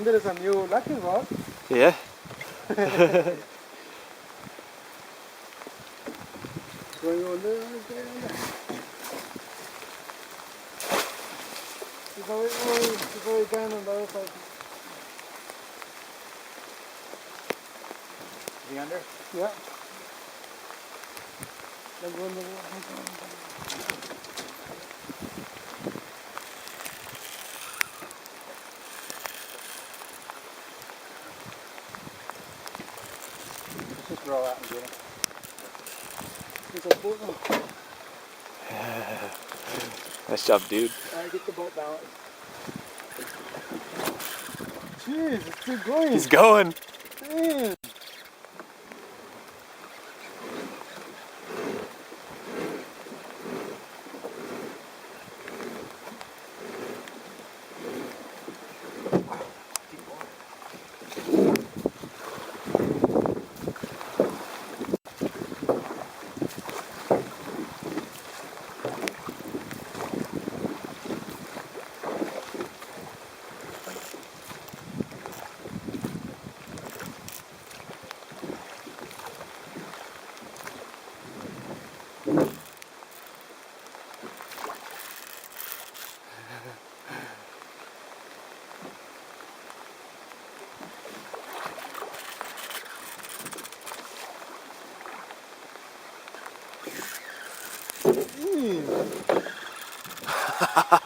And there is a new lucky rod. Yeah. Going on there, on there. It's already down on the other side. Is he under? Yeah. Let's just roll out and get him. There's a boat now. Nice job, dude. Alright, get the boat balance. Jeez, it's still going. He's going. Damn.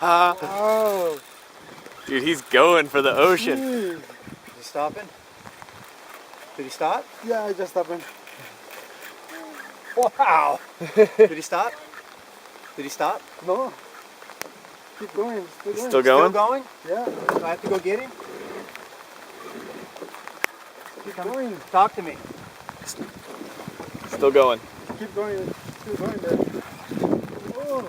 Wow. Dude, he's going for the ocean. Jeez. Is he stopping? Did he stop? Yeah, I just happened. Wow! Did he stop? Did he stop? No. Keep going. Still going. Still going? Still going? Yeah. Do I have to go get him? Keep going. Talk to me. Still going. Keep going. Still going there. Oh.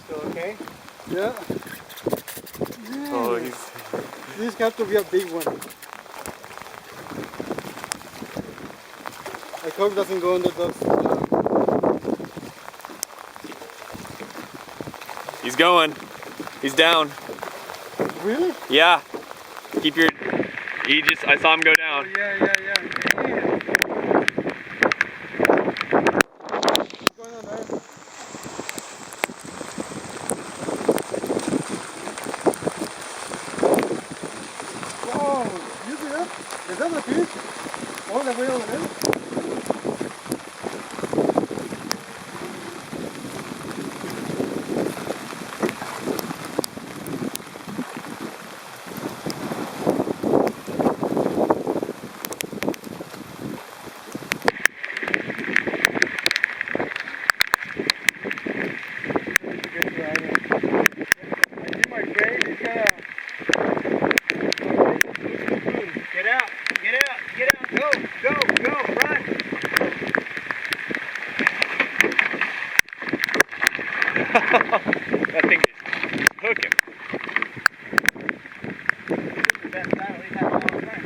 Still okay? Yeah. Oh, This got to be a big one. I hope it doesn't go under those. he's going. He's down. Really? Yeah. Keep your. I saw him go down. Yeah. Damn. What's going on there? Wow, you see that? Is that a fish? All the way over there? Get out! Get out! Get out! Go! Go! Go! Run! That thing just took him. The best battle he's had in a long time.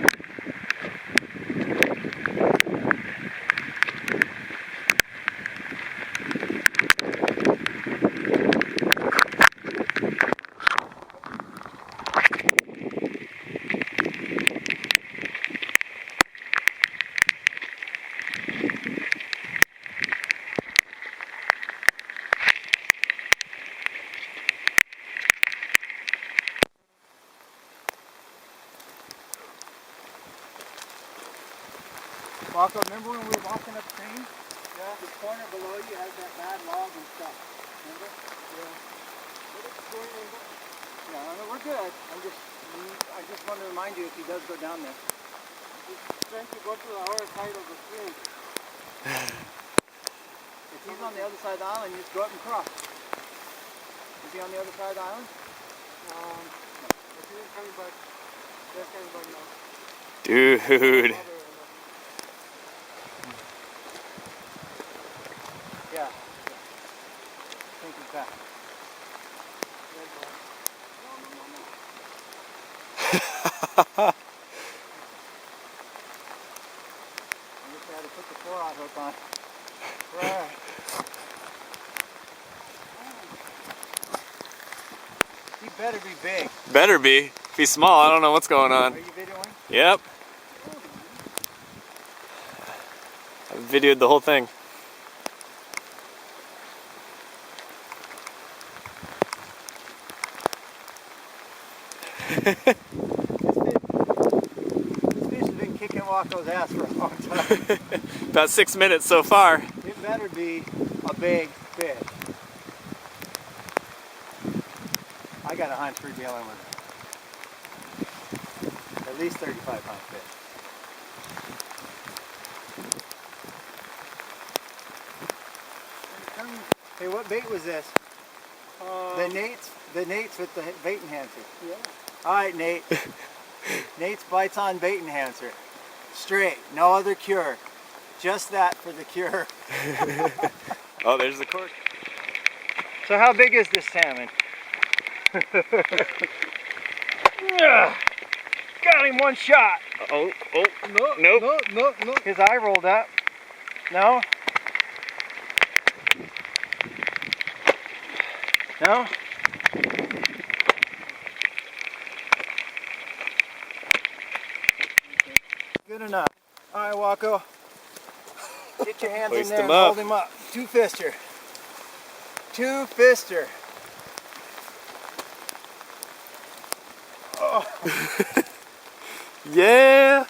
Walker, remember when we were walking upstream? Yeah. The corner below you has that bad log and stuff. Remember? Yeah. Yeah, I know we're good. I just want to remind you if he does go down there. He's trying to go to the other side of the stream. If he's on the other side of the island, you just go up and cross. Is he on the other side of the island? If he's coming back, they're coming back now. Dude. Yeah. I think he's back. just had to put the 4-aught hook on. Right. He better be big. Better be. If he's small, I don't know what's going on. Are you videoing? Yep. I videoed the whole thing. This fish has been kicking Waco's ass for a long time. About 6 minutes so far. It better be a big fish. I got a hunch for dealing with it. At least 35-pound fish. Hey, what bait was this? The Nate's with the bait enhancer. Yeah. All right, Nate. Nate's Bites On Bait Enhancer. Straight, no other cure. Just that for the cure. Oh, there's the cork. So how big is this salmon? Got him one shot. Oh, No, Nope. no. His eye rolled up. No? No? Good enough. All right, Waco. Get your hands Hoist in there him and up. hold him up. Two-fister. Two-fister. Oh. Yeah.